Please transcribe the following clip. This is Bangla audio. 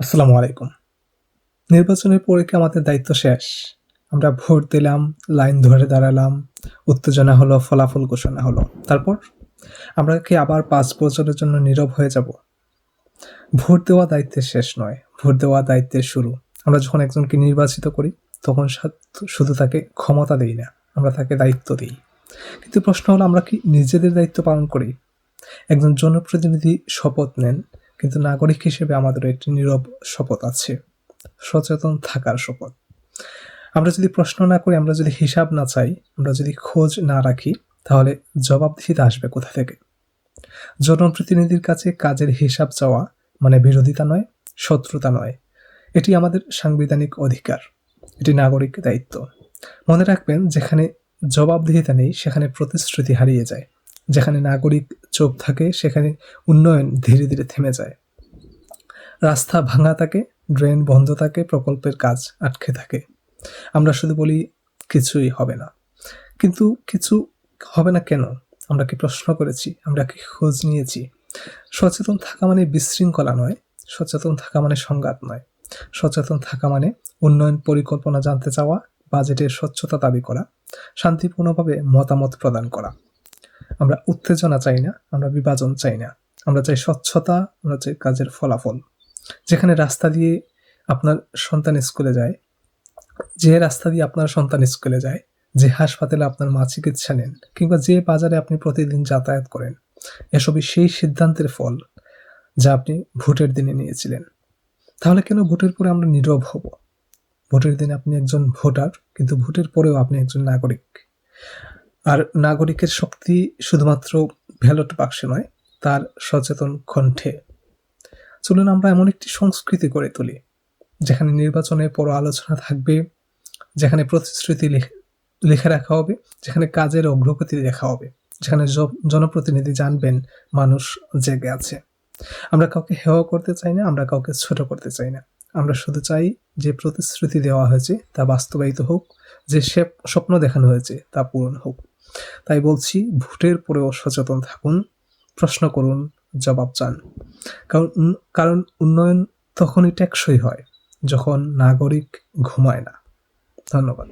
আসসালামু আলাইকুম। নির্বাচনের পরে কি আমাদের দায়িত্ব শেষ? আমরা ভোট দিলাম, লাইন ধরে দাঁড়ালাম, উত্তেজনা হলো, ফলাফল ঘোষণা হলো। তারপর? আমরা কি আবার ৫ বছরের জন্য নীরব হয়ে যাব? ভোট দেওয়া দায়িত্বের শেষ নয়, ভোট দেওয়া দায়িত্বের শুরু। আমরা যখন একজনকে নির্বাচিত করি, তখন শুধু তাকে ক্ষমতা দেই না, আমরা তাকে দায়িত্ব দেই। কিন্তু প্রশ্ন হলো, আমরা কি নিজেদের দায়িত্ব পালন করি? একজন জনপ্রতিনিধি শপথ নেন, কিন্তু নাগরিক হিসেবে আমাদেরও একটি নীরব শপথ আছে। সচেতন থাকার শপথ। আমরা যদি প্রশ্ন না করি, আমরা যদি হিসাব না চাই, আমরা যদি খোঁজ না রাখি, তাহলে জবাবদিহিতা আসবে কোথা থেকে? জনপ্রতিনিধির কাছে কাজের হিসাব চাওয়া মানে বিরোধিতা নয়, শত্রুতা নয়। এটি আমাদের সাংবিধানিক অধিকার, এটি নাগরিক দায়িত্ব। মনে রাখবেন, যেখানে জবাবদিহিতা নেই সেখানে প্রতিশ্রুতি হারিয়ে যায়, যেখানে নাগরিক চোখ থাকে সেখানে উন্নয়ন ধীরে ধীরে থেমে যায়। রাস্তা ভাঙা থাকে, ড্রেন বন্ধ থাকে, প্রকল্পের কাজ আটকে থাকে। আমরা শুধু বলি কিছুই হবে না, কিন্তু কিছু হবে না কেন? আমরা কি প্রশ্ন করেছি? আমরা কি খোঁজ নিয়েছি? সচেতন থাকা মানে বিশৃঙ্খলা নয়, সচেতন থাকা মানে সংঘাত নয়। সচেতন থাকা মানে উন্নয়ন পরিকল্পনা জানতে চাওয়া, বাজেটের স্বচ্ছতা দাবি করা, শান্তিপূর্ণভাবে মতামত প্রদান করা। আমরা উত্তেজনা চাই না, আমরা বিভাজন চাই না। আমরা চাই স্বচ্ছতা, আমরা চাই কাজের ফলাফল। যেখানে রাস্তা দিয়ে আপনার সন্তান স্কুলে যায়, যে রাস্তা দিয়ে আপনার সন্তান স্কুলে যায়, যে হাসপাতালে আপনার মা চিকিৎসা নেন, কিংবা যে বাজারে আপনি প্রতিদিন যাতায়াত করেন, এসবই সেই সিদ্ধান্তের ফল যা আপনি ভোটের দিনে নিয়েছিলেন। তাহলে কেন ভোটের পরে আমরা নীরব হব? ভোটের দিনে আপনি একজন ভোটার, কিন্তু ভোটের পরেও আপনি একজন নাগরিক। আর নাগরিকের শক্তি শুধুমাত্র ব্যালট বাক্সে নয়, তার সচেতন কণ্ঠে। চলুন আমরা এমন একটি সংস্কৃতি গড়ে তুলি, যেখানে নির্বাচনের পর আলোচনা থাকবে, যেখানে প্রতিশ্রুতি লিখে রাখা হবে, যেখানে কাজের অগ্রগতি দেখা হবে, যেখানে জনপ্রতিনিধি জানবেন মানুষ জেগে আছে। আমরা কাউকে হেয় করতে চাই না, আমরা কাউকে ছোট করতে চাই না। আমরা শুধু চাই যে প্রতিশ্রুতি দেওয়া হয়েছে তা বাস্তবায়িত হোক, যে স্বপ্ন দেখানো হয়েছে তা পূরণ হোক। তাই বলছি, ভোটের পরেও সচেতন থাকুন, প্রশ্ন করুন, জবাব চান। কারণ উন্নয়ন তখনই টেকসই হয় যখন নাগরিক ঘুমায় না। ধন্যবাদ।